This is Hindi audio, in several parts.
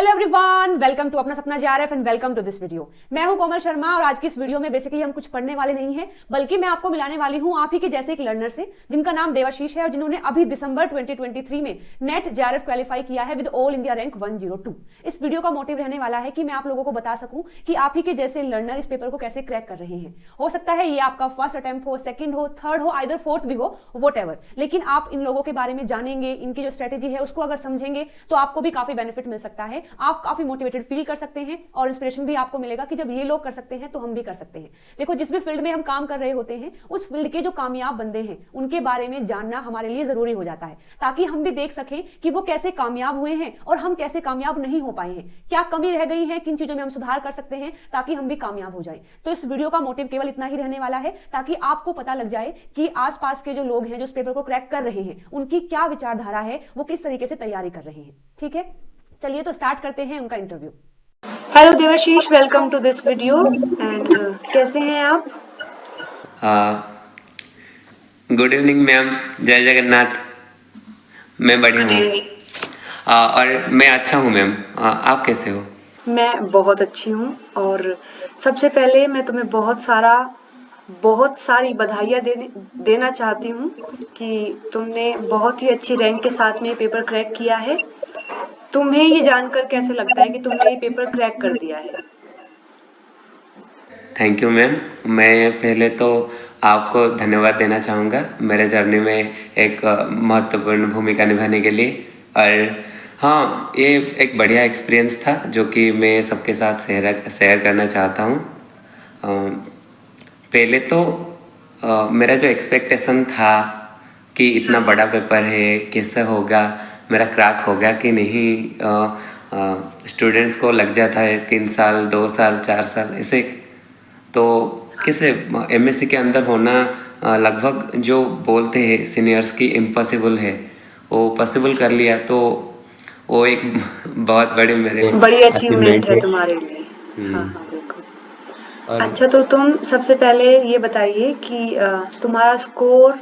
Hello everyone, welcome to Apna Sapna JRF and welcome to this video. मैं हूं कोमल शर्मा और आज की इस वीडियो में बेसिकली हम कुछ पढ़ने वाले नहीं हैं, बल्कि मैं आपको मिलाने वाली हूं आप ही के जैसे एक लर्नर से जिनका नाम देवाशीष है और जिन्होंने अभी दिसंबर 2023 में नेट जेआरएफ क्वालिफाई किया है विद ऑल इंडिया रैंक 102। इस वीडियो का मोटिव रहने वाला है कि मैं आप लोगों को बता सकूं कि आप ही के जैसे लर्नर इस पेपर को कैसे क्रैक कर रहे हैं। हो सकता है ये आपका फर्स्ट अटेम्प्ट हो, सेकंड हो, थर्ड हो, आइदर फोर्थ भी हो, व्हाटएवर, लेकिन आप इन लोगों के बारे में जानेंगे, इनकी जो स्ट्रेटेजी है उसको अगर समझेंगे तो आपको भी काफी बेनिफिट मिल सकता है। आप काफी मोटिवेटेड फील कर सकते हैं और इंस्पिरेशन भी आपको मिलेगा कि जब ये लोग कर सकते हैं तो हम भी कर सकते हैं। देखो, जिस भी फील्ड में हम काम कर रहे होते हैं उस फील्ड के जो कामयाब बंदे हैं उनके बारे में जानना हमारे लिए जरूरी हो जाता है, ताकि हम भी देख सकें कि वो कैसे कामयाब हुए हैं और हम कैसे कामयाब नहीं हो पाए हैं, क्या कमी रह गई है, किन चीजों में हम सुधार कर सकते हैं ताकि हम भी कामयाब हो जाए। तो इस वीडियो का मोटिव केवल इतना ही रहने वाला है ताकि आपको पता लग जाए कि आसपास के जो लोग हैं जो इस पेपर को क्रैक कर रहे हैं उनकी क्या विचारधारा है, वो किस तरीके से तैयारी कर रहे हैं। ठीक है, चलिए तो स्टार्ट करते हैं उनका interview. Hello Devashish, welcome to this video and कैसे हैं आप? गुड इवनिंग मैम, जय जगन्नाथ। मैं बढ़िया हूँ और मैं अच्छा हूँ मैम। आप कैसे हो? मैं बहुत अच्छी हूँ और सबसे पहले मैं तुम्हें बहुत सारी बधाइयाँ देना चाहती हूँ कि तुमने बहुत ही अच्छी रैंक के साथ में ये पेपर क्रैक किया है। तुम्हें ये जानकर कैसे लगता है कि तुमने ये पेपर क्रैक कर दिया है? Thank you ma'am. मैं पहले तो आपको धन्यवाद देना चाहूँगा मेरे जर्नी में एक महत्वपूर्ण भूमिका निभाने के लिए। और हाँ, ये एक बढ़िया एक्सपीरियंस था जो कि मैं सबके साथ शेयर करना चाहता हूँ। पहले तो मेरा जो एक्सपेक्टेशन था कि इतना बड़ा पेपर है, कैसे होगा, मेरा क्रैक होगा कि नहीं। स्टूडेंट्स को लग जाता है 3 साल, 2 साल, 4 साल ऐसे। तो कैसे एमएससी के अंदर होना लगभग जो बोलते हैं सीनियर्स की इम्पॉसिबल है, वो पॉसिबल कर लिया। तो वो एक बहुत बड़ी अचीवमेंट है तुम्हारे लिए। हाँ हाँ, बिल्कुल। अच्छा, तो तुम सबसे पहले ये बताइए कि तुम्हारा स्कोर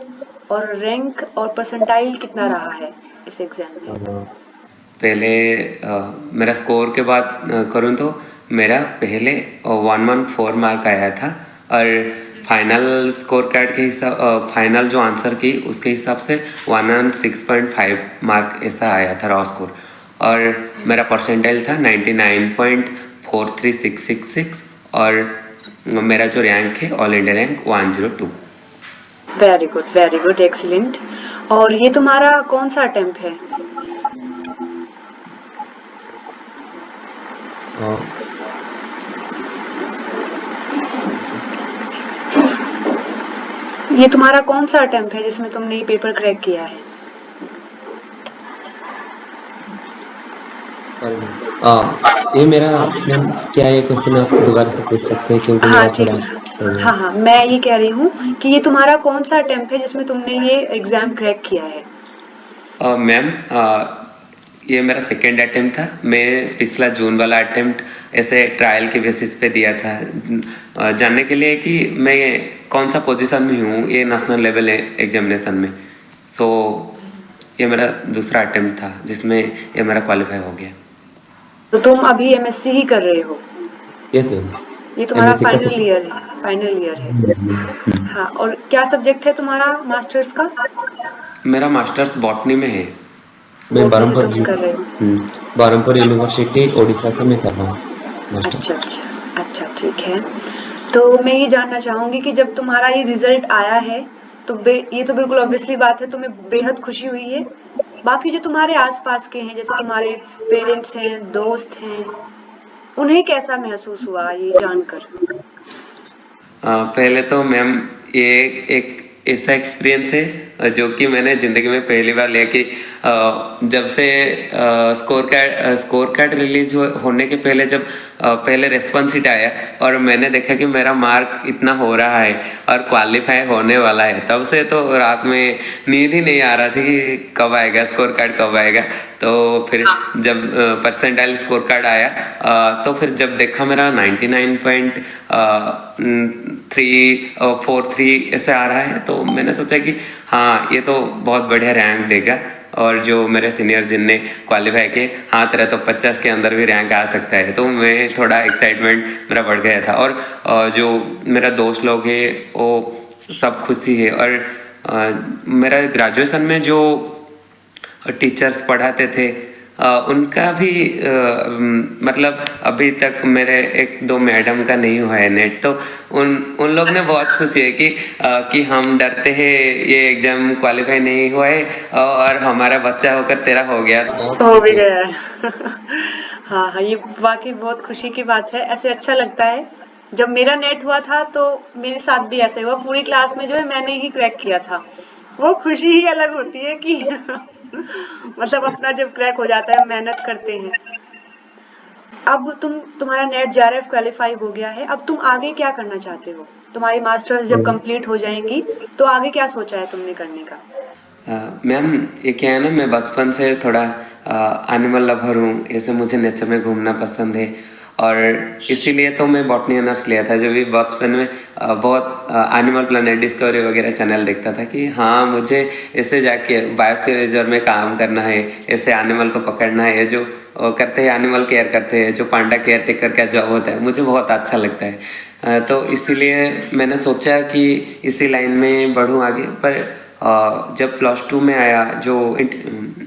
और रैंक और परसेंटाइल कितना रहा है इस एग्जाम में? पहले मेरा स्कोर के बात करूँ तो मेरा पहले 114 मार्क आया था और फाइनल स्कोर कार्ड के हिसाब फाइनल जो आंसर की उसके हिसाब से 106.5 मार्क ऐसा आया था रॉ स्कोर। और मेरा परसेंटाइल था 99.43666 और मेरा जो रैंक है all India rank 102। Very good, excellent. और ये तुम्हारा कौन सा अटेम्प्ट है? ये तुम्हारा कौन सा अटेम्प्ट है जिसमें तुमने ये पेपर क्रैक किया है? ये मेरा मैम, क्या ये क्वेश्चन आप दोबारा से पूछ सकते हैं क्योंकि हाँ मेरा ठीक थोड़ा है। हाँ, मैं ये कह रही हूँ कि ये तुम्हारा कौन सा अटेम्प्ट है जिसमें तुमने ये एग्जाम क्रैक किया है? मैम, ये मेरा सेकेंड अटेम्प्ट था। मैं पिछला जून वाला अटेम्प्ट ऐसे ट्रायल के बेसिस पे दिया था जानने के लिए कि मैं कौन सा पोजीशन में हूँ ये नेशनल लेवल एग्जामिनेशन में। सो ये मेरा दूसरा अटेम्प्ट था जिसमें ये मेरा क्वालिफाई हो गया। तो तुम अभी एमएससी ही कर रहे हो? यस मैम, ये तुम्हारा MSc फाइनल ईयर है। हाँ, और क्या सब्जेक्ट है तुम्हारा मास्टर्स का? मेरा मास्टर्स बॉटनी में है। मैं बॉटनी से तुम कर रहे हो? बरहमपुर यूनिवर्सिटी ओडिशा से मैं कर रहा हूँ मास्टर। अच्छा, ठीक है। तो मैं ये जानना चाहूंगी कि जब तुम्हारा ये रिजल्ट आया है तो ये तो बिल्कुल ऑब्वियसली बात है, तुम्हें बेहद खुशी हुई है। बाकी जो तुम्हारे आसपास के हैं, जैसे तुम्हारे पेरेंट्स हैं, दोस्त हैं, उन्हें कैसा महसूस हुआ ये जानकर? पहले तो मैम ये एक ऐसा एक्सपीरियंस है जो कि मैंने ज़िंदगी में पहली बार लिया कि जब से स्कोर कार्ड रिलीज होने के पहले जब पहले रेस्पॉन्स शीट आया और मैंने देखा कि मेरा मार्क इतना हो रहा है और क्वालिफाई होने वाला है, तब से तो रात में नींद ही नहीं आ रहा थी कि कब आएगा स्कोर कार्ड, कब आएगा। तो फिर जब परसेंटाइल स्कोर कार्ड आया तो फिर जब देखा मेरा 99.343 ऐसे आ रहा है, तो मैंने सोचा कि हाँ, ये तो बहुत बढ़िया रैंक देगा। और जो मेरे सीनियर जिनने क्वालिफाई किए, हाँ तेरा तो 50 के अंदर भी रैंक आ सकता है, तो मैं थोड़ा एक्साइटमेंट मेरा बढ़ गया था। और जो मेरा दोस्त लोग है वो सब खुशी है। और मेरा ग्रेजुएशन में जो टीचर्स पढ़ाते थे उनका भी मतलब अभी तक मेरे एक दो मैडम का नहीं हुआ है नेट, तो उन लोग ने बहुत खुशी है कि हम डरते हैं ये एग्जाम क्वालिफाई नहीं हुआ है और हमारा बच्चा होकर तेरा हो गया। हो भी गया है। हाँ हाँ, ये वाकई बहुत खुशी की बात है। ऐसे अच्छा लगता है। जब मेरा नेट हुआ था तो मेरे साथ भी ऐसे हुआ, पूरी क्लास में जो है मैंने ही क्रैक किया था। वो खुशी ही अलग होती है कि मतलब अपना जब क्रैक हो जाता है, मेहनत करते हैं। अब तुम्हारा नेट जेआरएफ क्वालिफाई हो गया है, अब तुम आगे क्या करना चाहते हो? तुम्हारी मास्टर्स जब कंप्लीट हो जाएंगी तो आगे क्या सोचा है तुमने करने का? मैम ये क्या है ना, मैं बचपन से थोड़ा एनिमल लवर हूँ, ऐसे मुझे नेचर में घूमना पसंद है और इसीलिए तो मैं बॉटनी ऑनर्स लिया था। जब भी बचपन में बहुत एनिमल प्लैनेट डिस्कवरी वगैरह चैनल देखता था कि हाँ मुझे ऐसे जाके बायोस्फीयर रिजर्व में काम करना है, ऐसे एनिमल को पकड़ना है, जो करते हैं एनिमल केयर करते हैं, जो पांडा केयर टेकर का जॉब होता है, मुझे बहुत अच्छा लगता है। तो इसीलिए मैंने सोचा कि इसी लाइन में बढ़ूँ आगे। पर जब +2 में आया, जो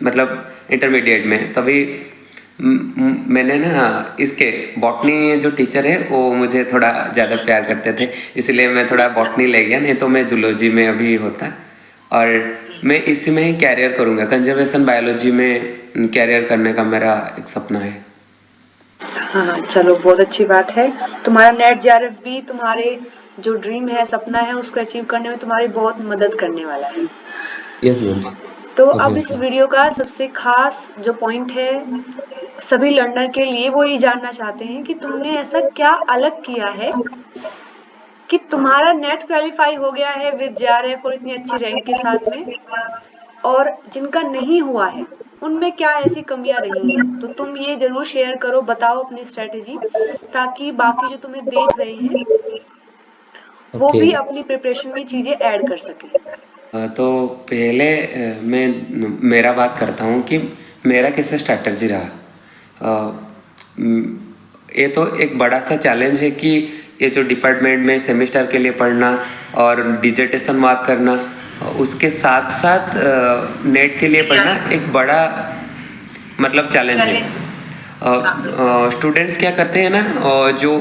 मतलब इंटरमीडिएट में, तभी मैंने ना इसके बॉटनी जो टीचर है वो मुझे थोड़ा ज़्यादा प्यार करते थे, इसलिए मैं थोड़ा बॉटनी ले गया, नहीं तो मैं जूलॉजी में अभी होता। और मैं इसी में ही कैरियर करूँगा, कंजर्वेशन बायोलॉजी में कैरियर करने का मेरा एक सपना है। हाँ चलो, बहुत अच्छी बात है। तुम्हारा नेट जेआरएफ भी तुम्हारे जो ड्रीम है, सपना है, उसको अचीव करने में तुम्हारी बहुत मदद करने वाला है। Yes ma'am. तो अब इस वीडियो का सबसे खास जो पॉइंट है सभी लर्नर के लिए, वो ये जानना चाहते हैं कि तुमने ऐसा क्या अलग किया है कि तुम्हारा नेट क्वालिफाई हो गया है विद जेआरएफ और इतनी अच्छी रैंक के साथ में, और जिनका नहीं हुआ है उनमें क्या ऐसी कमियां रही हैं। तो तुम ये जरूर शेयर करो, बताओ अपनी स्ट्रेटेजी, ताकि बाकी जो तुम्हें देख रहे हैं वो ओके। भी अपनी प्रिपरेशन में चीजें ऐड कर सके। तो पहले मैं मेरा बात करता हूँ कि मेरा कैसे स्ट्रैटेजी रहा। ये तो एक बड़ा सा चैलेंज है कि ये जो डिपार्टमेंट में सेमेस्टर के लिए पढ़ना और डिजर्टेशन मार्क करना, उसके साथ साथ नेट के लिए पढ़ना एक बड़ा मतलब चैलेंज है। स्टूडेंट्स क्या करते हैं ना, जो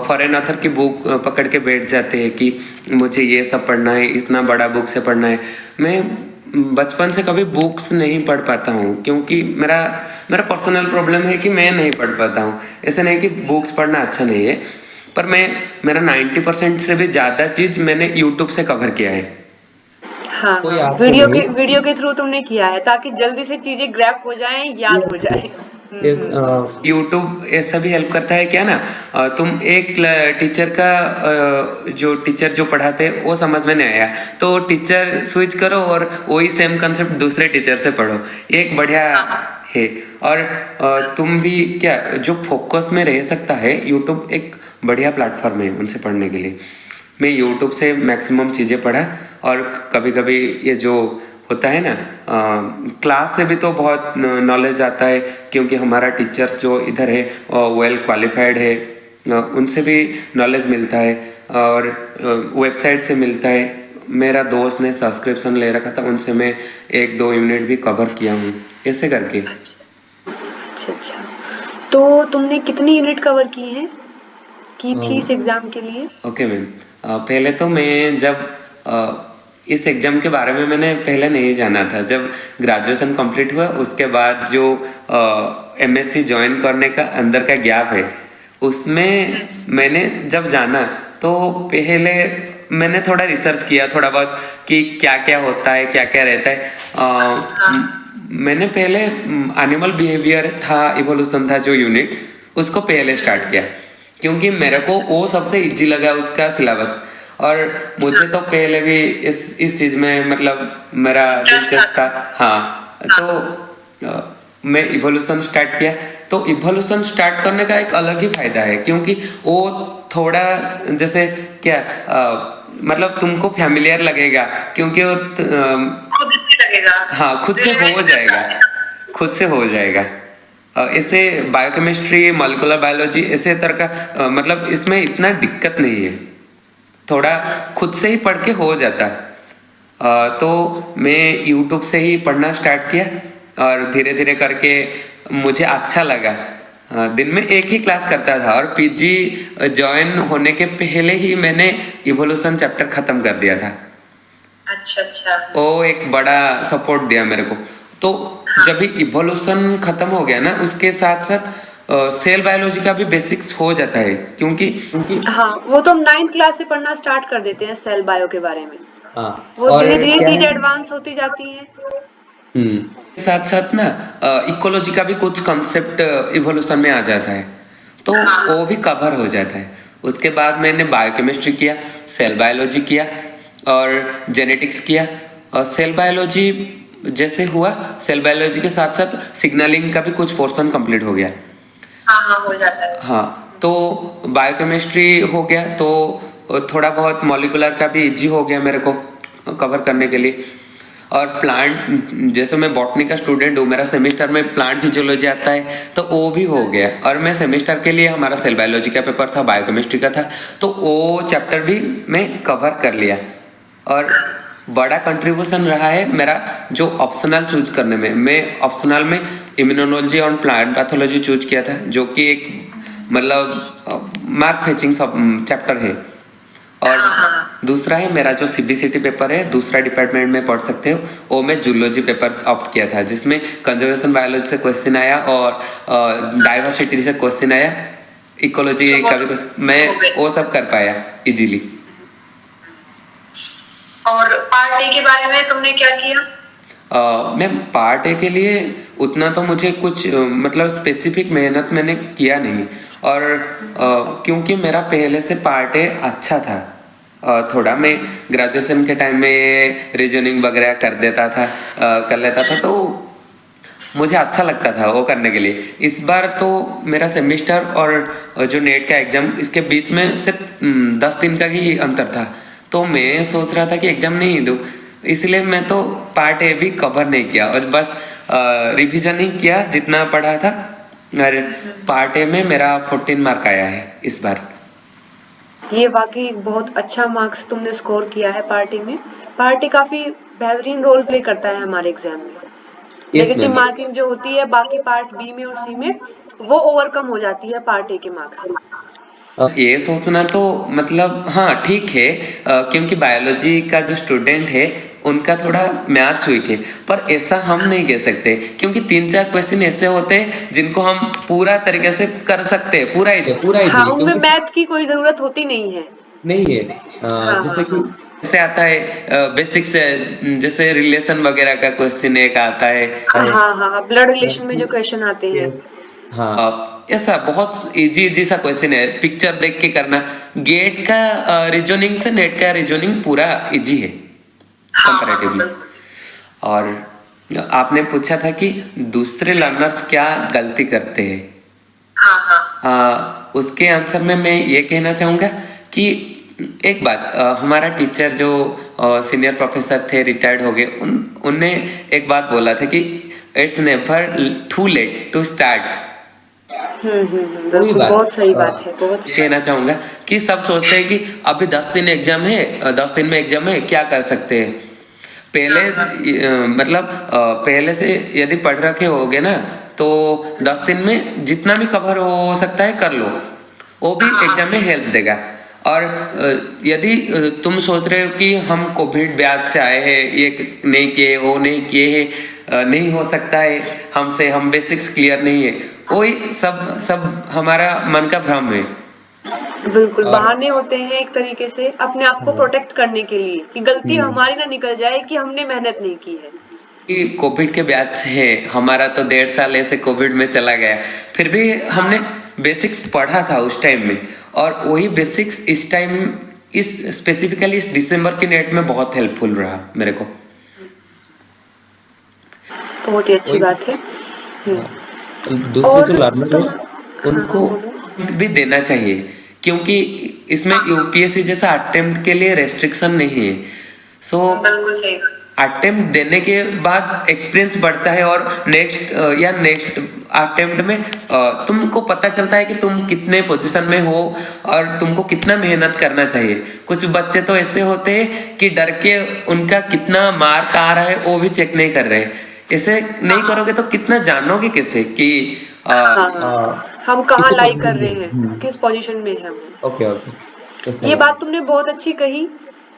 फॉरेन ऑथर की बुक पकड़ के बैठ जाते हैं कि मुझे ये सब पढ़ना है, इतना बड़ा बुक से पढ़ना है। मैं बचपन से कभी बुक्स नहीं पढ़ पाता हूँ, क्योंकि मेरा पर्सनल प्रॉब्लम है कि मैं नहीं पढ़ पाता हूँ। ऐसे नहीं कि बुक्स पढ़ना अच्छा नहीं है, पर मेरा 90% से भी ज़्यादा चीज़ मैंने यूट्यूब से कवर किया है। हाँ, वीडियो के थ्रू तुमने किया है ताकि जल्दी से चीजें ग्रैप हो जाएं, याद हो जाए। यूट्यूब ऐसा भी हेल्प करता है क्या ना, तुम एक टीचर का जो टीचर जो पढ़ाते हैं वो समझ में नहीं आया तो टीचर स्विच करो और वही सेम कंसेप्ट दूसरे टीचर से पढ़ो, ये एक बढ़िया है। और तुम भी क्या, जो फोकस में रह सकता है, यूट्यूब एक बढ़िया प्लेटफॉर्म है उनसे पढ़ने के लिए। मैं यूट्यूब से मैक्सिमम चीज़ें पढ़ा, और कभी कभी ये जो होता है ना, क्लास से भी तो बहुत नॉलेज आता है, क्योंकि हमारा टीचर्स जो इधर है वेल क्वालिफाइड है, उनसे भी नॉलेज मिलता है और वेबसाइट से मिलता है। मेरा दोस्त ने सब्सक्रिप्शन ले रखा था, उनसे मैं 1-2 यूनिट भी कवर किया हूँ, ऐसे करके। अच्छा, तो तुमने कितनी यूनिट कवर की हैं, की थी इस एग्जाम के लिए? ओके मैम, पहले तो मैं जब इस एग्ज़ाम के बारे में मैंने पहले नहीं जाना था। जब ग्रेजुएशन कंप्लीट हुआ उसके बाद जो एमएससी ज्वाइन करने का अंदर का गैप है, उसमें मैंने जब जाना तो पहले मैंने थोड़ा रिसर्च किया थोड़ा बहुत कि क्या क्या होता है, क्या क्या रहता है। मैंने पहले एनिमल बिहेवियर था, इवोल्यूशन था जो यूनिट, उसको पहले स्टार्ट किया, क्योंकि मेरे को वो सबसे इजी लगा उसका सिलेबस, और मुझे तो पहले भी इस चीज़ में मतलब मेरा दिलचस्प था। हाँ, तो मैं इवोल्यूशन स्टार्ट किया। तो इवोल्यूशन स्टार्ट करने का एक अलग ही फायदा है, क्योंकि वो थोड़ा जैसे क्या मतलब तुमको फैमिलियर लगेगा, क्योंकि वो जाएगा। हाँ, खुद से हो जाएगा, खुद से हो जाएगा। ऐसे बायोकेमिस्ट्री, मॉलिक्यूलर बायोलॉजी ऐसे तरह का मतलब इसमें इतना दिक्कत नहीं है, थोड़ा खुद से ही पढ़ के हो जाता है। तो मैं यूट्यूब से ही पढ़ना स्टार्ट किया और धीरे धीरे करके मुझे अच्छा लगा। दिन में एक ही क्लास करता था और पीजी ज्वाइन होने के पहले ही मैंने इवोल्यूशन चैप्टर खत्म कर दिया था। अच्छा अच्छा। वो एक बड़ा सपोर्ट दिया मेरे को। तो जब भी इवोल्यूशन खत्म हो गया ना, उसके साथ साथ सेल बायोलॉजी का भी बेसिक्स हो जाता है, क्योंकि हाँ, वो तो हम 9th क्लास से पढ़ना स्टार्ट कर देते हैं सेल बायो के बारे में। हाँ, वो और धीरे धीरे क्या चीजें है एडवांस होती जाती हैं। साथ साथ ना इकोलॉजी का भी कुछ कंसेप्ट इवोल्यूशन में आ जाता है, तो वो भी कवर हो जाता है। उसके बाद मैंने बायोकेमिस्ट्री किया, सेल बायोलॉजी किया और जेनेटिक्स किया। और सेल बायोलॉजी जैसे हुआ, सेल बायोलॉजी के साथ साथ सिग्नलिंग का भी कुछ पोर्शन कंप्लीट हो गया। हाँ हाँ, हो जाता है। हाँ, तो बायोकेमिस्ट्री हो गया, तो थोड़ा बहुत मॉलिक्यूलर का भी इजी हो गया मेरे को कवर करने के लिए। और प्लांट, जैसे मैं बॉटनी का स्टूडेंट हूँ, मेरा सेमेस्टर में प्लांट फिजियोलॉजी आता है, तो वो भी हो गया। और मैं सेमेस्टर के लिए, हमारा सेल बायोलॉजी का पेपर था, बायोकेमिस्ट्री का था, तो वो चैप्टर भी मैं कवर कर लिया। और बड़ा कंट्रीब्यूशन रहा है मेरा जो ऑप्शनल चूज करने में। मैं ऑप्शनल में इम्यूनोलॉजी और प्लांट पैथोलॉजी चूज किया था, जो कि एक मतलब मार्क फेचिंग चैप्टर है। और दूसरा है मेरा जो सीबीसीटी पेपर है, दूसरा डिपार्टमेंट में पढ़ सकते हो, वो मैं जूलॉजी पेपर ऑप्ट किया था, जिसमें कंजर्वेशन बायोलॉजी से क्वेश्चन आया और डाइवर्सिटी से क्वेश्चन आया, इकोलॉजी का भी मैं वो सब कर पाया इजीली। और पार्ट ए के बारे में तुमने क्या किया? मैम, पार्ट ए के लिए उतना तो मुझे कुछ मतलब स्पेसिफिक मेहनत मैंने किया नहीं। और क्योंकि मेरा पहले से पार्ट ए अच्छा था, थोड़ा मैं ग्रेजुएशन के टाइम में रीजनिंग वगैरह कर देता था, कर लेता था, तो मुझे अच्छा लगता था वो करने के लिए। इस बार तो मेरा सेमेस्टर और जो नेट का एग्जाम, इसके बीच में सिर्फ 10 दिन का ही अंतर था, तो मैं सोच रहा था कि एग्जाम नहीं दूँ, इसलिए मैं तो पार्ट ए भी कवर नहीं किया और बस रिवीजन ही किया जितना पढ़ा था। और पार्ट ए में मेरा 14 मार्क आया है इस बार। ये वाकई बहुत अच्छा मार्क्स तुमने स्कोर किया है पार्टी में। पार्टी काफी बेहतरीन रोल प्ले करता है हमारे एग्जाम में। Negative ma'am. मार्किंग जो होती है बाकी पार्ट बी में और सी में, वो ओवरकम हो जाती है पार्ट ए के मार्क्स से। ये सोचना तो मतलब हाँ ठीक है, क्योंकि बायोलॉजी का जो स्टूडेंट है उनका थोड़ा मैच वीक है, पर ऐसा हम नहीं कह सकते, क्योंकि 3-4 क्वेश्चन ऐसे होते हैं जिनको हम पूरा तरीके से कर सकते हैं, पूरा हाँ, उनमें मैथ की कोई जरूरत होती नहीं है। नहीं है, जैसे कि जैसे आता है बेसिक्स, जैसे रिलेशन वगैरह का क्वेश्चन एक आता है। हाँ, ब्लड रिलेशन में जो क्वेश्चन आते हैं। हाँ, ऐसा बहुत इजी सा क्वेश्चन है, पिक्चर देख के करना। गेट का रीजनिंग से नेट का रीजनिंग पूरा इजी है कंपैरेटिवली। और आपने पूछा था कि दूसरे लर्नर्स क्या गलती करते हैं, उसके आंसर में मैं ये कहना चाहूँगा कि एक बात, हमारा टीचर जो सीनियर प्रोफेसर थे, रिटायर्ड हो गए, उनने एक बात बोला था कि it's never too late to start. बहुत सही बात है। बहुत कहना चाहूंगा कि सब सोचते हैं कि अभी 10 दिन एग्जाम है, 10 दिन में एग्जाम है, क्या कर सकते हैं। पहले मतलब पहले से यदि पढ़ रखे होगे ना, तो 10 दिन में जितना भी कवर हो सकता है कर लो, वो भी एग्जाम में हेल्प देगा। और यदि तुम सोच रहे हो कि हम कोविड बैच से आए हैं, ये नहीं किए, वो नहीं किए हैं, नहीं हो सकता है हमसे, हम बेसिक्स क्लियर नहीं है, वही सब हमारा मन का भ्रम है। बिल्कुल बहाने होते हैं एक तरीके से अपने आप को प्रोटेक्ट करने के लिए, कि गलती हमारी ना निकल जाए कि हमने मेहनत नहीं की है। कि कोविड के बैच है, हमारा तो 1.5 साल ऐसे कोविड में चला गया, फिर भी हमने बेसिक्स पढ़ा था उस टाइम में, और वही बेसिक्स इस टाइम, इस स्पेसिफिकली इस दिसंबर की नेट में बहुत हेल्पफुल रहा मेरे को। बहुत ही अच्छी बात है। दूसरे जो लर्नर है उनको भी देना चाहिए, क्योंकि इसमें यूपीएससी जैसा अटेम्प्ट के लिए रेस्ट्रिक्शन नहीं है। सो अटेम्प्ट देने के बाद एक्सपीरियंस बढ़ता है और नेक्स्ट अटेम्प्ट में तुमको पता चलता है कि तुम कितने पोजीशन में हो और तुमको कितना मेहनत करना चाहिए। कुछ बच्चे तो ऐसे होते हैं कि डर के उनका कितना मार्क आ रहा है वो भी चेक नहीं कर रहे। ऐसे नहीं करोगे तो कितना जानोगे कैसे कि हम कहाँ लाई कर रहे हैं, किस पोजीशन में है हम। ओके ये बात तुमने बहुत अच्छी कही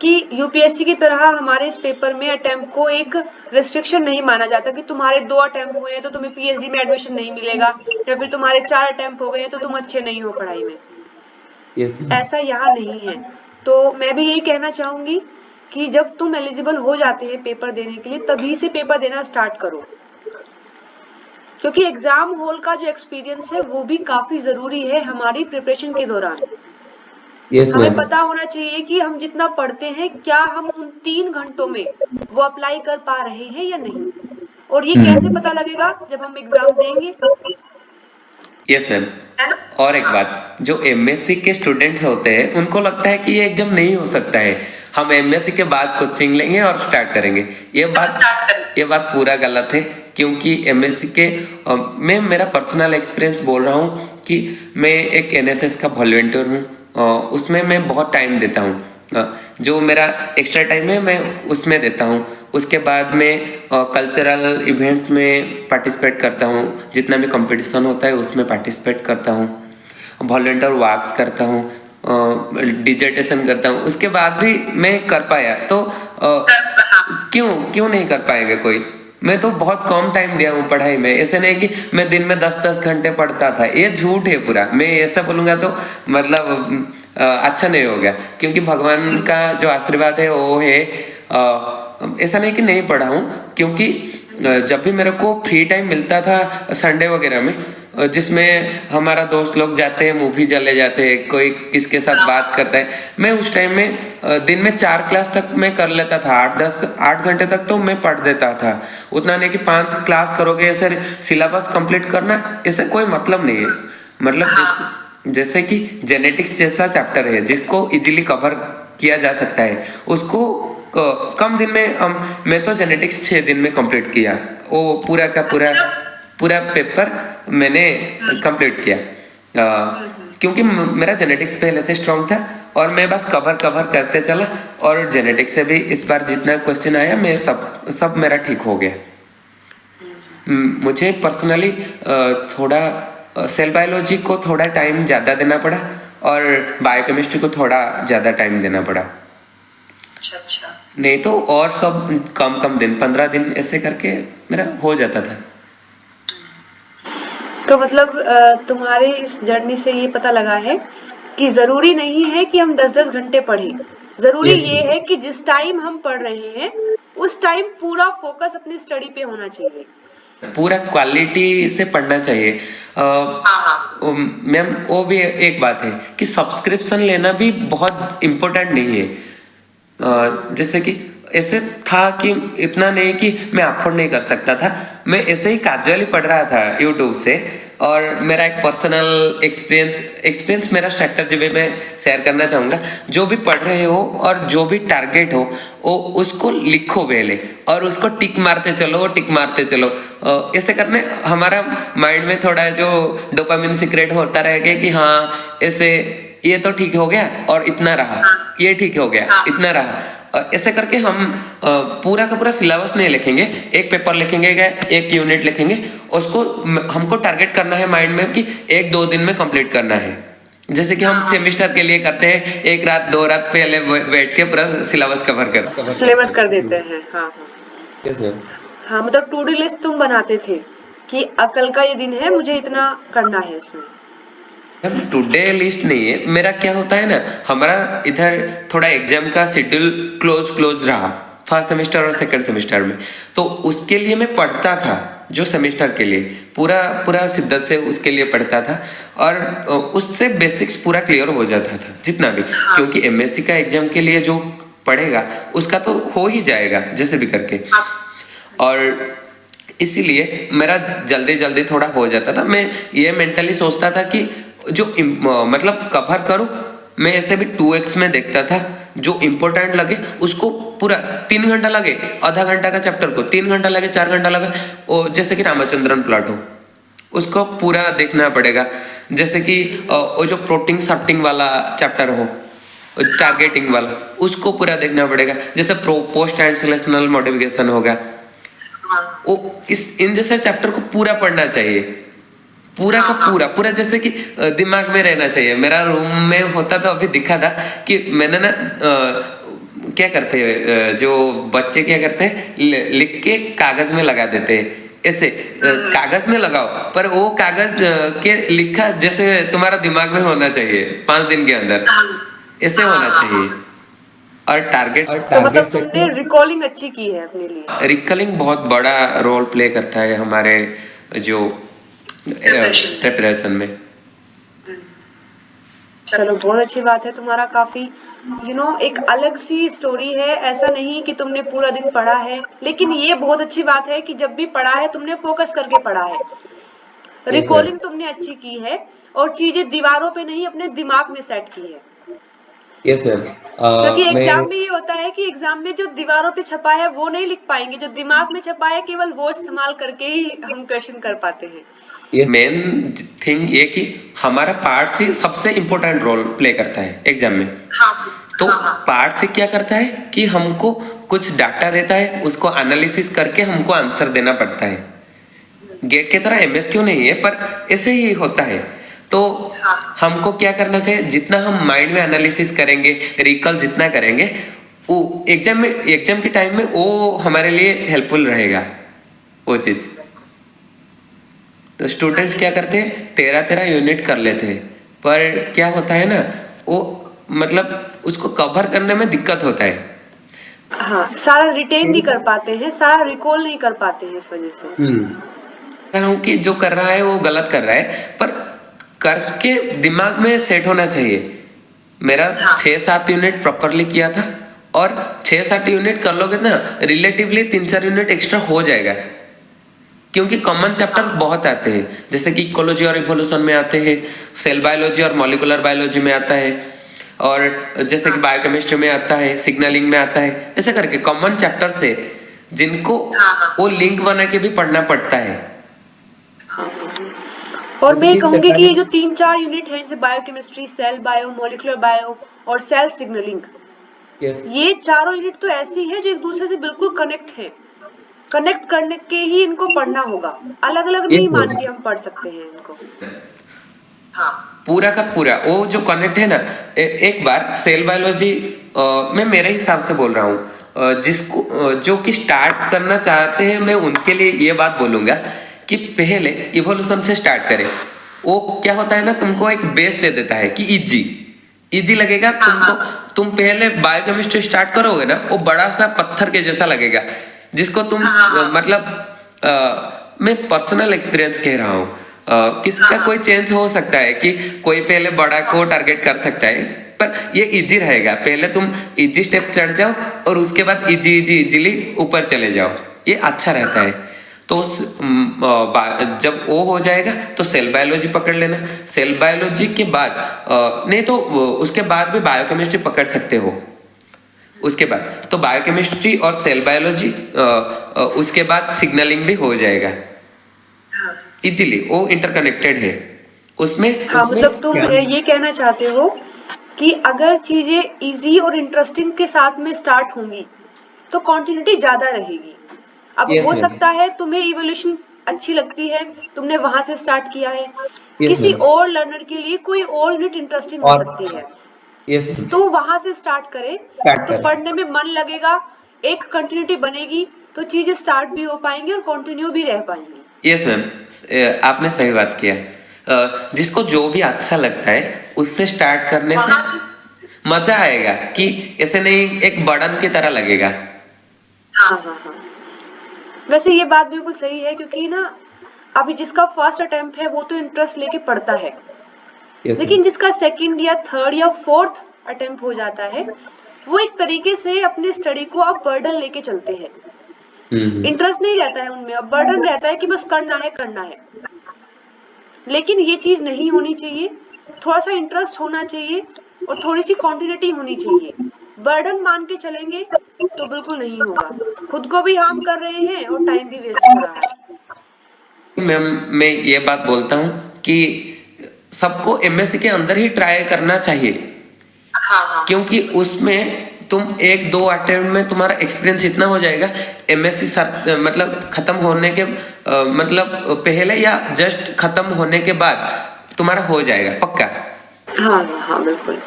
कि यूपीएससी की तरह हमारे इस पेपर में अटेम्प्ट को एक रिस्ट्रिक्शन नहीं माना जाता कि तुम्हारे 2 अटेम्प्ट हुए हैं तो तुम्हें पीएचडी में एडमिशन नहीं मिलेगा, या फिर तुम्हारे 4 अटेम्प्ट हो गए हैं तो तुम अच्छे नहीं हो पढ़ाई में। यस ऐसा यहाँ नहीं है। तो मैं भी यही कहना चाहूंगी कि जब तुम एलिजिबल हो जाते हैं पेपर देने के लिए तभी से पेपर देना स्टार्ट करो, क्योंकि एग्जाम हॉल का जो एक्सपीरियंस है वो भी काफी जरूरी है हमारी प्रिपरेशन के दौरान। यस हमें मैम पता होना चाहिए कि हम जितना पढ़ते हैं क्या हम उन 3 घंटों में वो अप्लाई कर पा रहे हैं या नहीं, और ये कैसे पता लगेगा जब हम एग्जाम देंगे। Yes ma'am. है ना? और एक बात, जो एमएससी के स्टूडेंट होते हैं उनको लगता है कि ये एग्जाम नहीं हो सकता है, हम एमएससी के बाद कोचिंग लेंगे और स्टार्ट करेंगे। ये बात पूरा गलत है, क्योंकि एमएससी के मैं मेरा पर्सनल एक्सपीरियंस बोल रहा हूँ कि मैं एक एनएसएस का वॉलंटियर हूँ। उसमें मैं बहुत टाइम देता हूँ, जो मेरा एक्स्ट्रा टाइम है मैं उसमें देता हूँ। उसके बाद मैं कल्चरल इवेंट्स में पार्टिसिपेट करता हूँ, जितना भी कंपटीशन होता है उसमें पार्टिसिपेट करता हूँ, वॉलंटियर वर्क्स करता हूँ, डिजर्टेशन करता हूँ। उसके बाद भी मैं कर पाया, तो क्यों नहीं कर पाएंगे कोई। मैं तो बहुत कम टाइम दिया हूँ पढ़ाई में। ऐसे नहीं कि मैं दिन में 10-10 घंटे पढ़ता था, ये झूठ है पूरा। मैं ऐसा बोलूँगा तो मतलब अच्छा नहीं होगा, क्योंकि भगवान का जो आशीर्वाद है वो है। ऐसा नहीं कि नहीं पढ़ा हूँ, क्योंकि जब भी मेरे को फ्री टाइम मिलता था संडे वगैरह में, जिसमें हमारा दोस्त लोग जाते हैं, मूवी चले जाते हैं, कोई किसके साथ बात करता है, मैं उस टाइम में दिन में 4 क्लास तक मैं कर लेता था। 8 घंटे तक तो मैं पढ़ देता था। उतना नहीं कि 5 क्लास करोगे, ऐसे सिलेबस कंप्लीट करना, ऐसे कोई मतलब नहीं है। मतलब जैसे कि जेनेटिक्स जैसा चैप्टर है जिसको इजीली कवर किया जा सकता है, उसको कम दिन में मैं तो जेनेटिक्स 6 दिन में कंप्लीट किया। वो पूरा का पूरा पेपर मैंने कंप्लीट किया, क्योंकि मेरा जेनेटिक्स पहले से स्ट्रांग था और मैं बस कवर करते चला। और जेनेटिक्स से भी इस बार जितना क्वेश्चन आया मैं सब मेरा ठीक हो गया। मुझे पर्सनली थोड़ा सेल बायोलॉजी को थोड़ा टाइम ज़्यादा देना पड़ा और बायोकेमिस्ट्री को थोड़ा ज़्यादा टाइम देना पड़ा। अच्छा। नहीं तो और सब कम दिन, 15 दिन ऐसे करके मेरा हो जाता था। तो मतलब तुम्हारे इस जर्नी से ये पता लगा है कि जरूरी नहीं है कि हम 10-10 घंटे पढ़ें। जरूरी ये है कि जिस टाइम हम पढ़ रहे हैं उस टाइम पूरा फोकस अपनी स्टडी पे होना चाहिए, पूरा क्वालिटी से पढ़ना चाहिए। मैम वो भी एक बात है कि सब्सक्रिप्शन लेना भी बहुत इम्पोर्टेंट नहीं है। जैसे कि ऐसे था कि इतना नहीं कि मैं अफोर्ड नहीं कर सकता था, मैं ऐसे ही कैजुअली पढ़ रहा था यूट्यूब से। और मेरा एक पर्सनल एक्सपीरियंस मेरा स्ट्रैटेजी में मैं शेयर करना चाहूँगा। जो भी पढ़ रहे हो और जो भी टारगेट हो वो उसको लिखो पहले और उसको टिक मारते चलो। ऐसे करने हमारा माइंड में थोड़ा जो डोपामिन सीक्रेट होता रहेगा कि हाँ ऐसे ये तो ठीक हो गया और इतना रहा, ये ठीक हो गया इतना रहा। ऐसे करके हम पूरा का पूरा सिलेबस नहीं लिखेंगे, एक पेपर लिखेंगे, एक यूनिट लिखेंगे, उसको हमको टारगेट करना है माइंड में कि 1-2 दिन में कंप्लीट करना है। जैसे कि हम सेमेस्टर के लिए करते हैं, 1 रात 2 रात पहले बैठ के पूरा सिलेबस कवर कर देते हैं। हाँ, मतलब टू डू लिस्ट तुम बनाते थे कि कल का ये दिन है, मुझे इतना करना है इसमें। टुडे लिस्ट नहीं है मेरा। क्या होता है ना, हमारा इधर थोड़ा एग्जाम का शेड्यूल क्लोज रहा फर्स्ट सेमेस्टर और सेकंड सेमेस्टर में, तो उसके लिए मैं पढ़ता था। जो सेमेस्टर के लिए पूरा शिद्दत से उसके लिए पढ़ता था और उससे बेसिक्स पूरा क्लियर हो जाता था जितना भी, क्योंकि एमएससी का एग्जाम के लिए जो पढ़ेगा उसका तो हो ही जाएगा जैसे भी करके। और इसीलिए मेरा जल्दी थोड़ा हो जाता था। मैं ये मेंटली सोचता था कि जो मतलब कवर करूं। मैं ऐसे भी 2x में देखता था जो इम्पोर्टेंट लगे उसको पूरा 3 घंटा लगे, आधा घंटा का चैप्टर को 3 घंटा लगे, 4 घंटा लगे, और जैसे कि रामचंद्रन प्लॉट हो उसको पूरा देखना पड़ेगा। जैसे कि वो जो प्रोटीन सॉर्टिंग वाला चैप्टर हो, टारगेटिंग वाला, उसको पूरा देखना पड़ेगा। जैसे पोस्ट ट्रांसलेशनल मॉडिफिकेशन होगा, वो इन जैसे चैप्टर को पूरा पढ़ना चाहिए, पूरा का पूरा जैसे कि दिमाग में रहना चाहिए। मेरा रूम में होता तो अभी दिखा था कि मैंने ना क्या करते हैं, जो बच्चे क्या करते हैं, लिख के कागज में लगा देते हैं, ऐसे कागज में लगाओ, पर वो कागज के लिखा जैसे तुम्हारा दिमाग में होना चाहिए 5 दिन के अंदर, ऐसे होना चाहिए। और टारगेट तो मतलब तुमने रिकॉलिंग अच्छी की है अपने लिए। रिकलिंग बहुत बड़ा रोल प्ले करता है हमारे जो प्रिपरेशन में। चलो बहुत अच्छी बात है तुम्हारा, काफी एक अलग सी स्टोरी है। ऐसा नहीं कि तुमने पूरा दिन पढ़ा है, लेकिन ये बहुत अच्छी बात है कि जब भी पढ़ा है तुमने फोकस करके पढ़ा है। रिकॉलिंग तुमने अच्छी की है और चीजें दीवारों पे नहीं अपने दिमाग में सेट की है। Yes ma'am. क्योंकि एग्जाम में ये होता है कि एग्जाम में जो दीवारों पे छपा है वो नहीं लिख पाएंगे, जो दिमाग में छपा है केवल वो इस्तेमाल करके ही हम क्वेश्चन कर पाते हैं। मेन थिंग ये कि हमारा पार्ट से सबसे इम्पोर्टेंट रोल प्ले करता है एग्जाम में। तो पार्ट से क्या करता है कि हमको कुछ डाटा देता है, उसको एनालिसिस करके हमको आंसर देना पड़ता है। गेट की तरह एमएसक्यू नहीं है, पर ऐसे ही होता है। तो हमको क्या करना चाहिए, जितना हम माइंड में एनालिसिस करेंगे, रिकॉल जितना करेंगे, वो एग्जाम के टाइम में वो हमारे लिए हेल्पफुल रहेगा वो चीज। तो स्टूडेंट्स क्या करते हैं, 13 यूनिट कर लेते हैं, पर क्या होता है ना, वो मतलब उसको कवर करने में दिक्कत होता है। हाँ, सारा रिटेन नहीं कर पाते हैं, सारा रिकॉल नहीं कर पाते हैं, इस वजह से हूँ कि जो कर रहा है वो गलत कर रहा है, पर करके दिमाग में सेट होना चाहिए। मेरा 6-7 यूनिट प्रॉपरली किया था, और 6-7 यूनिट कर लोगे ना, रिलेटिवली 3-4 यूनिट एक्स्ट्रा हो जाएगा, क्योंकि कॉमन चैप्टर बहुत आते हैं। जैसे कि इकोलॉजी और इवोल्यूशन में आते हैं, सेल बायोलॉजी और मॉलिक्यूलर बायोलॉजी में आता है, और जैसे कि बायोकेमिस्ट्री में आता है, सिग्नलिंग में आता है, ऐसे करके कॉमन चैप्टर से जिनको वो लिंक बना के भी पढ़ना पड़ता है। और मैं कहूंगी कि ये जो 3-4 यूनिट है, जैसे biochemistry, cell bio, molecular bio और सेल सिग्नलिंग, ये चारों यूनिट तो ऐसी है जो एक दूसरे से बिल्कुल कनेक्ट है। कनेक्ट करने के ही इनको पढ़ना होगा, अलग अलग नहीं मान के हम पढ़ सकते हैं इनको। पूरा का पूरा वो जो कनेक्ट है ना, एक बार सेल बायोलॉजी मैं मेरे हिसाब से बोल रहा हूँ, जिसको जो कि स्टार्ट करना चाहते हैं, मैं उनके लिए ये बात बोलूंगा कि पहले इवोल्यूशन से स्टार्ट करें। वो क्या होता है ना, तुमको एक बेस दे देता है कि इजी लगेगा तुमको। तुम पहले बायोकेमिस्ट्री स्टार्ट करोगे ना, वो बड़ा सा पत्थर के जैसा लगेगा, जिसको तुम मतलब मैं पर्सनल एक्सपीरियंस कह रहा हूँ, किसका कोई चेंज हो सकता है कि कोई पहले बड़ा को टारगेट कर सकता है, पर ये इजी रहेगा। पहले तुम इजी स्टेप चढ़ जाओ और उसके बाद इजीली ऊपर चले जाओ, ये अच्छा रहता है। तो जब वो हो जाएगा तो सेल बायोलॉजी पकड़ लेना। सेल बायोलॉजी के बाद नहीं तो उसके बाद भी बायोकेमिस्ट्री पकड़ सकते हो। उसके बाद तो बायोकेमिस्ट्री और सेल बायोलॉजी, उसके बाद सिग्नलिंग भी हो जाएगा इजीली, वो इंटरकनेक्टेड है उसमें। हाँ, मतलब तुम ये कहना चाहते हो कि अगर चीजें इजी और इंटरेस्टिंग के साथ में स्टार्ट होंगी तो कंटिन्यूटी ज्यादा रहेगी। अब हो सकता है तुम्हें इवोल्यूशन अच्छी लगती है, तुमने वहां से स्टार्ट किया है, किसी और लर्नर के लिए कोई और यूनिट इंटरेस्टिंग हो सकती है, तो वहां से स्टार्ट करे तो पढ़ने में मन लगेगा, एक कंटिन्यूटी बनेगी, तो चीजें स्टार्ट भी हो पाएंगी और कंटिन्यू भी रह पाएंगी। यस मैम, आपने सही बात किया। जिसको जो भी अच्छा लगता है उससे स्टार्ट करने से मजा आएगा, कि ऐसे नहीं एक बर्डन की तरह लगेगा। हाँ। वैसे ये बात बिल्कुल सही है, क्योंकि ना अभी जिसका फर्स्ट अटेम्प्ट है वो तो इंटरेस्ट लेके पढ़ता है, लेकिन जिसका सेकंड या थर्ड या फोर्थ अटेम्प्ट हो जाता है, वो एक तरीके से अपने स्टडी को अब बर्डन लेके चलते हैं। इंटरेस्ट नहीं रहता है उनमें, अब बर्डन रहता है कि बस करना है। लेकिन ये चीज नहीं होनी चाहिए, थोड़ा सा इंटरेस्ट होना चाहिए और थोड़ी सी क्वांटिटी होनी चाहिए। बर्डन मान के चलेंगे तो बिल्कुल नहीं होगा, खुद को भी हार्म कर रहे हैं और टाइम भी वेस्ट हो रहा है। मैम मैं ये बात बोलता हूँ कि सबको एमएससी के अंदर ही ट्राई करना चाहिए, हाँ हाँ क्योंकि उसमें तुम एक दो अटेम्प्ट में तुम्हारा एक्सपीरियंस इतना हो जाएगा, एमएससी मतलब खत्म होने के मतलब पहले या जस्ट खत्म होने के बाद तुम्हारा हो जाएगा पक्का। हाँ हाँ बिल्कुल,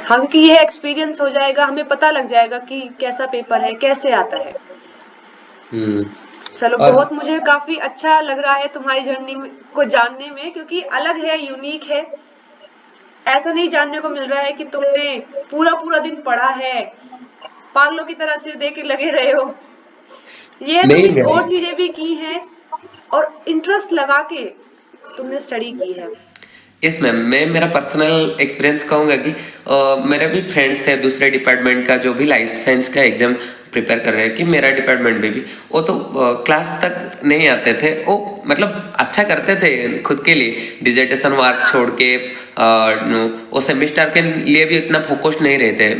हाँ क्योंकि ये एक्सपीरियंस हो जाएगा, हमें पता लग जाएगा कि कैसा पेपर है, कैसे आता है। चलो और बहुत मुझे काफी अच्छा लग रहा है तुम्हारी जर्नी को जानने में, क्योंकि अलग है, यूनिक है। ऐसा नहीं जानने को मिल रहा है कि तुमने पूरा पूरा दिन पढ़ा है, पागलों की तरह सिर दे के लगे रहे हो। ये है नहीं तुमने भाई, और चीजें भी की हैं और इंटरेस्ट लगा के तुमने स्टडी की है। यस मैम, मैं मेरा पर्सनल एक्सपीरियंस कहूँगा कि मेरे भी फ्रेंड्स थे दूसरे डिपार्टमेंट का जो भी लाइफ साइंस का एग्जाम प्रिपेयर कर रहे हैं, कि मेरा डिपार्टमेंट में भी वो तो क्लास तक नहीं आते थे, वो मतलब अच्छा करते थे खुद के लिए, डिजर्टेशन वर्क छोड़ के वो सेमिस्टर के लिए भी इतना फोकस नहीं रहते।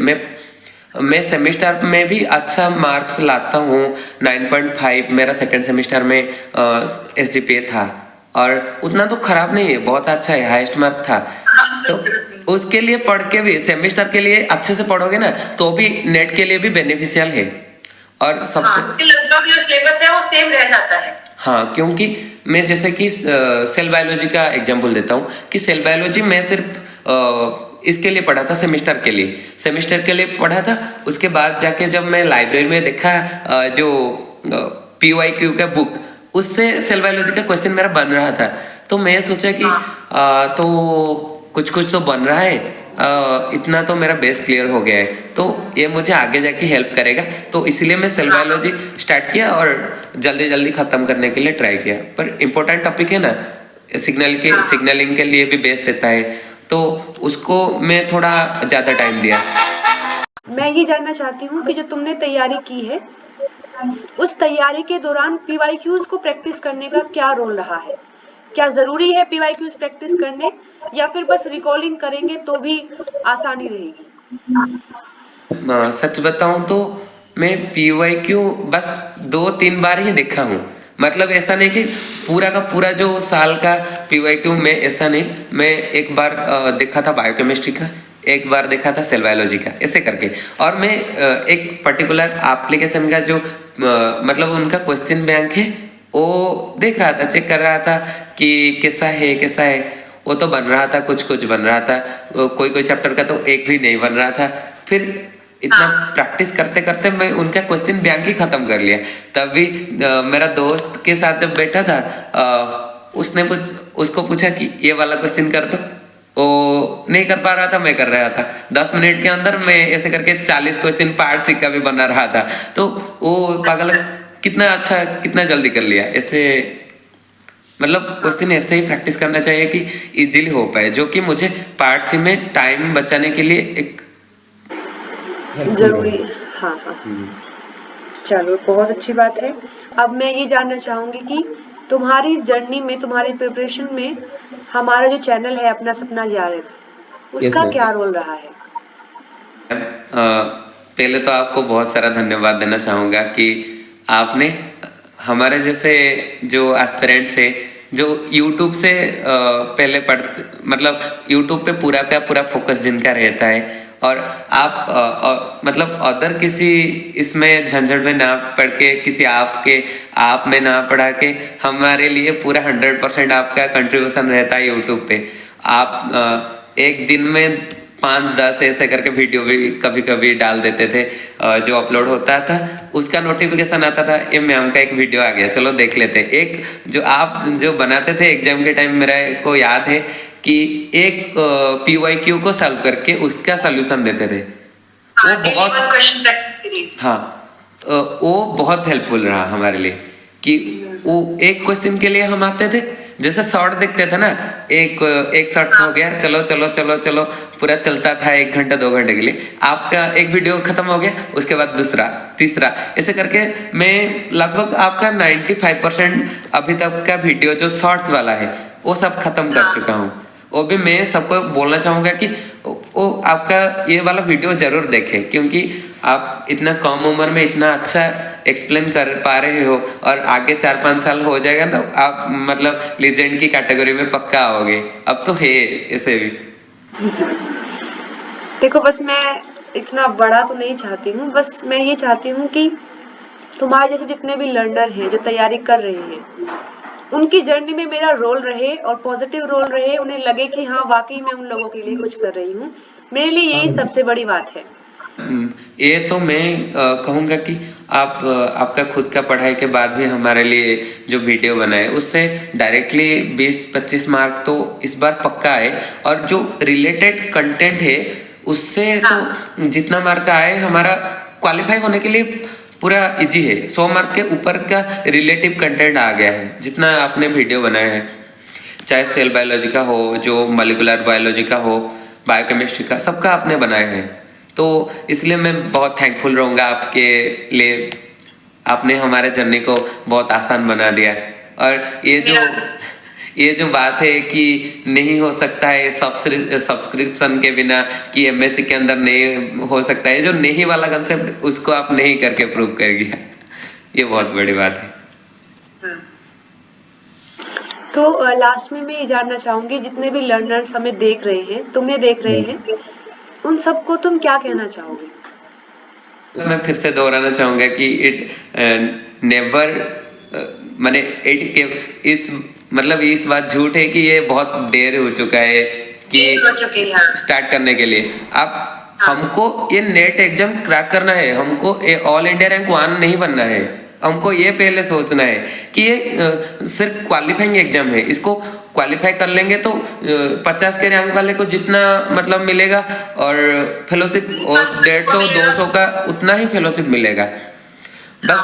मैं सेमिस्टर में भी अच्छा मार्क्स लाता हूँ, 9.5 मेरा सेकंड सेमिस्टर में SGPA था, और उतना तो खराब नहीं है, बहुत अच्छा है, हाईएस्ट मार्क था। तो उसके लिए पढ़ के भी सेमेस्टर के लिए अच्छे से पढ़ोगे ना तो भी नेट के लिए भी बेनिफिशियल है। और सबसे हाँ, क्योंकि लगभग जो सिलेबस है वो सेम रह जाता है। हाँ, क्योंकि मैं जैसे कि सेल बायोलॉजी का एग्जांपल देता हूँ कि सेल बायोलॉजी मैं सिर्फ इसके लिए पढ़ा था, सेमेस्टर के लिए पढ़ा था। उसके बाद जाके जब मैं लाइब्रेरी में देखा जो PYQ का बुक, उससे सेल बायोलॉजी का क्वेश्चन मेरा बन रहा था, तो मैं सोचा कि तो कुछ कुछ तो बन रहा है, इतना तो मेरा बेस क्लियर हो गया है, तो ये मुझे आगे जाके हेल्प करेगा। तो इसलिए मैं सेल बायोलॉजी स्टार्ट किया और जल्दी जल्दी खत्म करने के लिए ट्राई किया। पर इम्पोर्टेंट टॉपिक है ना, सिग्नलिंग के लिए भी बेस देता है, तो उसको मैं थोड़ा ज़्यादा टाइम दिया। मैं ये जानना चाहती हूँ कि जो तुमने तैयारी की है, उस तैयारी के दौरान PYQs को प्रैक्टिस करने का क्या रोल रहा है? क्या जरूरी है PYQs प्रैक्टिस करने, या फिर बस रिकॉलिंग करेंगे तो भी आसानी रहेगी? सच बताऊं तो मैं PYQ बस 2-3 बार ही देखा हूँ, मतलब ऐसा नहीं कि पूरा का पूरा जो साल का PYQ में, ऐसा नहीं। मैं एक बार देखा था बायोकेमिस्ट्री का, एक बार देखा था सेल बायोलॉजी का, ऐसे करके। और मैं एक पर्टिकुलर एप्लीकेशन का जो मतलब उनका क्वेश्चन बैंक है वो देख रहा था, चेक कर रहा था कि कैसा है। वो तो बन रहा था, कुछ बन रहा था, कोई चैप्टर का तो एक भी नहीं बन रहा था। फिर इतना प्रैक्टिस करते करते मैं उनका क्वेश्चन बैंक ही खत्म कर लिया। तभी मेरा दोस्त के साथ जब बैठा था, उसको पूछा कि ये वाला क्वेश्चन कर दो, वो नहीं कर पा रहा था, मैं कर रहा था। 10 मिनट के अंदर मैं ऐसे करके 40 क्वेश्चन पार्ट सी का भी बना रहा था। तो वो पागल कितना अच्छा, कितना जल्दी कर लिया। ऐसे मतलब क्वेश्चन ऐसे ही प्रैक्टिस करना चाहिए कि इजीली हो पाए, जो कि मुझे पार्ट सी में टाइम बचाने के लिए एक जरूरी है। हाँ। चलो बहुत अच्छी बात है। अब मैं ये जानना चाहूंगी कि तुम्हारी इस जर्नी में, तुम्हारी प्रिपरेशन में हमारा जो चैनल है अपना सपना जारे, उसका ma'am. क्या रोल रहा है? पहले तो आपको बहुत सारा धन्यवाद देना चाहूँगा कि आपने हमारे जैसे जो एस्पिरेंट्स है, जो YouTube से पहले पढ़ते, मतलब YouTube पे पूरा का पूरा फोकस जिनका रहता है, और आप मतलब अदर किसी इसमें झंझट में ना पढ़ के, किसी आप में ना पढ़ा के, हमारे लिए पूरा 100% आपका कंट्रीब्यूशन रहता है YouTube पे। आप एक दिन में 5-10 ऐसे करके वीडियो भी कभी कभी डाल देते थे, जो अपलोड होता था उसका नोटिफिकेशन आता था, ये मैम का एक वीडियो आ गया, चलो देख लेते। एक जो आप जो बनाते थे एग्जाम के टाइम, मेरा को याद है कि एक PYQ को सॉल्व करके उसका सॉल्यूशन देते थे, वो बहुत, हाँ, वो बहुत हेल्पफुल रहा हमारे लिए। कि वो एक क्वेश्चन के लिए हम आते थे, जैसे शॉर्ट देखते थे ना, एक शॉर्ट हो गया, चलो पूरा चलता था 1 घंटा 2 घंटे के लिए। आपका एक वीडियो खत्म हो गया, उसके बाद दूसरा, तीसरा, ऐसे करके मैं लगभग आपका 95% अभी तक का वीडियो जो शॉर्ट्स वाला है वो सब खत्म कर चुका हूँ। वो भी मैं सबको बोलना चाहूँगा कि वो आपका ये वाला वीडियो जरूर देखें, क्योंकि आप इतना कम उम्र में इतना अच्छा एक्सप्लेन कर पा रहे हो और आगे 4-5 साल हो जाएगा तो आप मतलब लीजेंड की कैटेगरी में पक्का आओगे। अब तो है ऐसे भी। देखो, बस मैं इतना बड़ा तो नहीं चाहती हूँ, बस मैं ये चाहती हूँ कि तुम्हारे जैसे जितने भी लर्नर हैं जो तैयारी कर रहे हैं, उनकी जर्नी में मेरा रोल रहे और पॉजिटिव रोल रहे, उन्हें लगे कि हाँ वाकई मैं उन लोगों के लिए कुछ कर रही हूँ। मेरे लिए यही सबसे बड़ी बात है। ये तो मैं कहूँगा कि आप आपका खुद का पढ़ाई के बाद भी हमारे लिए जो वीडियो बनाए उससे डायरेक्टली 20-25 मार्क तो इस बार पक्का आए, और जो रिलेटेड कंटेंट है उससे तो जितना मार्क आए हमारा क्वालिफाई होने के लिए पूरा इजी है। 100 मार्क के ऊपर का रिलेटिव कंटेंट आ गया है जितना आपने वीडियो बनाया है, चाहे सेल बायोलॉजी का हो, जो मॉलिक्यूलर बायोलॉजी का हो, बायोकेमिस्ट्री का, सबका आपने बनाया है। तो इसलिए मैं बहुत थैंकफुल रहूँगा आपके लिए। आपने हमारे जर्नी को बहुत आसान बना दिया। और ये जो बात है कि नहीं हो सकता है सब्सक्रिप्शन के बिना, कि एमएससी के अंदर नहीं हो सकता है, जो नहीं वाला कंसेप्ट उसको आप नहीं करके प्रूव कर गया, ये बहुत बड़ी बात है। तो लास्ट में मैं ये जानना चाहूंगी, जितने भी लर्नर्स हमें देख रहे हैं, तुम्हें देख रहे हैं, उन सबको तुम क्या कहना चाहोगे? मैं फिर से दोहराना चाहूंगा कि इट नेवर माने इट के इस मतलब इस बात झूठ है कि ये बहुत देर हो चुका है कि स्टार्ट करने के लिए। आप हमको ये नेट एग्जाम क्रैक करना है, हमको ऑल इंडिया रैंक 1 नहीं बनना है। हमको ये पहले सोचना है कि ये सिर्फ क्वालिफाइंग एग्जाम है, इसको क्वालिफाई कर लेंगे तो 50 के रैंक वाले को जितना मतलब मिलेगा और फेलोशिप और 150-200 का उतना ही फेलोशिप मिलेगा। बस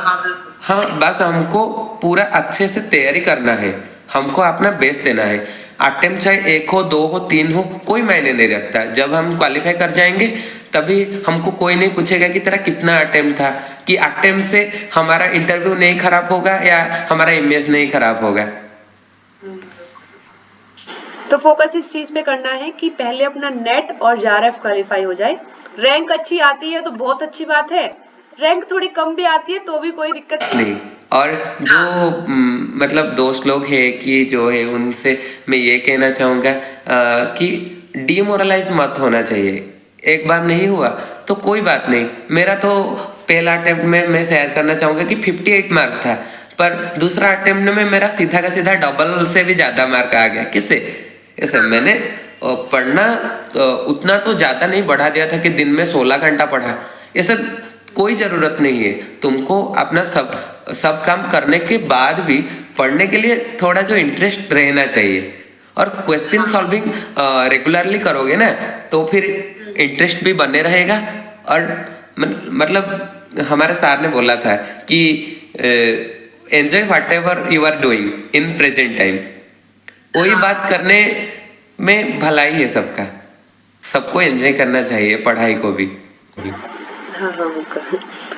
बस हमको पूरा अच्छे से तैयारी करना है, हमको अपना बेस्ट देना है। अटेम्प्ट चाहे 1 हो, 2 हो, 3 हो, कोई मायने नहीं रखता। जब हम क्वालिफाई कर जाएंगे तभी हमको कोई नहीं पूछेगा कि तेरा कितना अटेम्प्ट था, कि अटेम्प्ट से हमारा इंटरव्यू नहीं खराब होगा या हमारा इमेज नहीं खराब होगा। तो फोकस इस चीज पे करना है कि पहले अपना नेट और जेआरएफ क्वालिफाई हो जाए। रैंक अच्छी आती है तो बहुत अच्छी बात है, रैंक थोड़ी कम भी आती है तो भी कोई दिक्कत नहीं। और जो मतलब दोस्त लोग हैं कि जो है उनसे मैं ये कहना चाहूँगा कि डिमोरलाइज मत होना चाहिए। एक बार नहीं हुआ तो कोई बात नहीं। मेरा तो पहला अटेम्प्ट में मैं शेयर करना चाहूँगा कि 58 मार्क था, पर दूसरा अटेम्प्ट में मेरा सीधा का सीधा डबल से भी ज़्यादा मार्क आ गया। किससे? ऐसे मैंने पढ़ना उतना तो ज़्यादा नहीं बढ़ा दिया था कि दिन में 16 घंटा पढ़ा, ऐसा कोई ज़रूरत नहीं है। तुमको अपना सब काम करने के बाद भी पढ़ने के लिए थोड़ा जो इंटरेस्ट रहना चाहिए, और क्वेश्चन सॉल्विंग रेगुलरली करोगे ना तो फिर इंटरेस्ट भी बने रहेगा। और मतलब हमारे सर ने बोला था कि enjoy whatever you are doing in present time. वही बात करने में भलाई है सबका, सबको एंजॉय करना चाहिए पढ़ाई को भी। हाँ,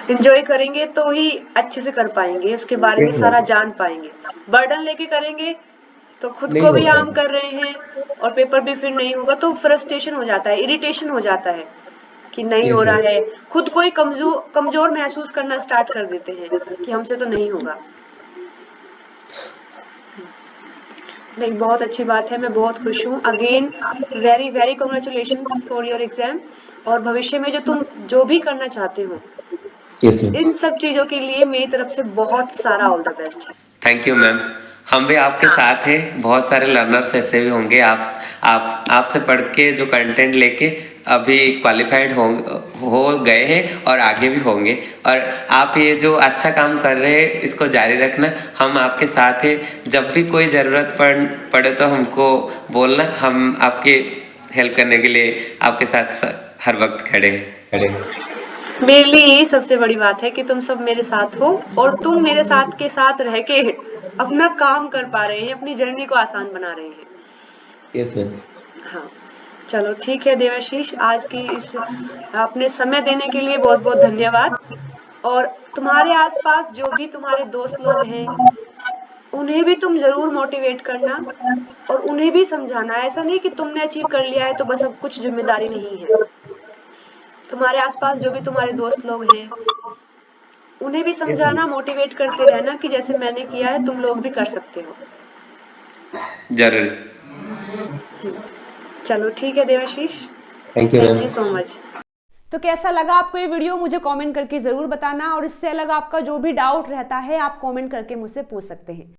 एंजॉय करेंगे तो ही अच्छे से कर पाएंगे, उसके बारे में सारा जान पाएंगे। बर्डन लेके करेंगे तो खुद को भी हार्म कर रहे हैं और पेपर भी फिर नहीं होगा तो फ्रस्ट्रेशन हो जाता है, इरिटेशन हो जाता है कि नहीं हो रहा है, खुद को ही कमजोर महसूस करना स्टार्ट कर देते हैं कि हमसे तो नहीं होगा। नहीं, बहुत अच्छी बात है, मैं बहुत खुश हूँ। Again very very congratulations for your exam. और भविष्य में जो तुम जो भी करना चाहते हो, इन सब चीजों के लिए मेरी तरफ से बहुत सारा all the best. Thank you ma'am, हम भी आपके साथ हैं। बहुत सारे लर्नर्स ऐसे भी होंगे आपसे पढ़ के जो कंटेंट लेके अभी क्वालिफाइड हो गए हैं और आगे भी होंगे। और आप ये जो अच्छा काम कर रहे हैं इसको जारी रखना, हम आपके साथ हैं। जब भी कोई ज़रूरत पड़े तो हमको बोलना, हम आपके हेल्प करने के लिए आपके साथ हर वक्त खड़े हैं। मेरे लिए यही सबसे बड़ी बात है कि तुम सब मेरे साथ हो और तुम मेरे साथ के साथ रह के अपना काम कर पा रहे हैं, अपनी जर्नी को आसान बना रहे हैं। Yes ma'am. हाँ, चलो ठीक है देवाशीष, आज की इस अपने समय देने के लिए बहुत बहुत धन्यवाद। और तुम्हारे आसपास जो भी तुम्हारे दोस्त लोग हैं उन्हें भी तुम जरूर मोटिवेट करना और उन्हें भी समझाना। ऐसा नहीं कि तुमने अचीव कर लिया है तो बस अब कुछ जिम्मेदारी नहीं है। तुम्हारे आसपास जो भी तुम्हारे दोस्त लोग हैं उन्हें भी समझाना, मोटिवेट करते रहना कि जैसे मैंने किया है तुम लोग भी कर सकते हो। जरूर। चलो ठीक है Devashish, thank you thank you ma'am. So much. तो कैसा लगा आपको ये वीडियो, मुझे कमेंट करके जरूर बताना। और इससे अलग आपका जो भी डाउट रहता है आप कमेंट करके मुझसे पूछ सकते हैं।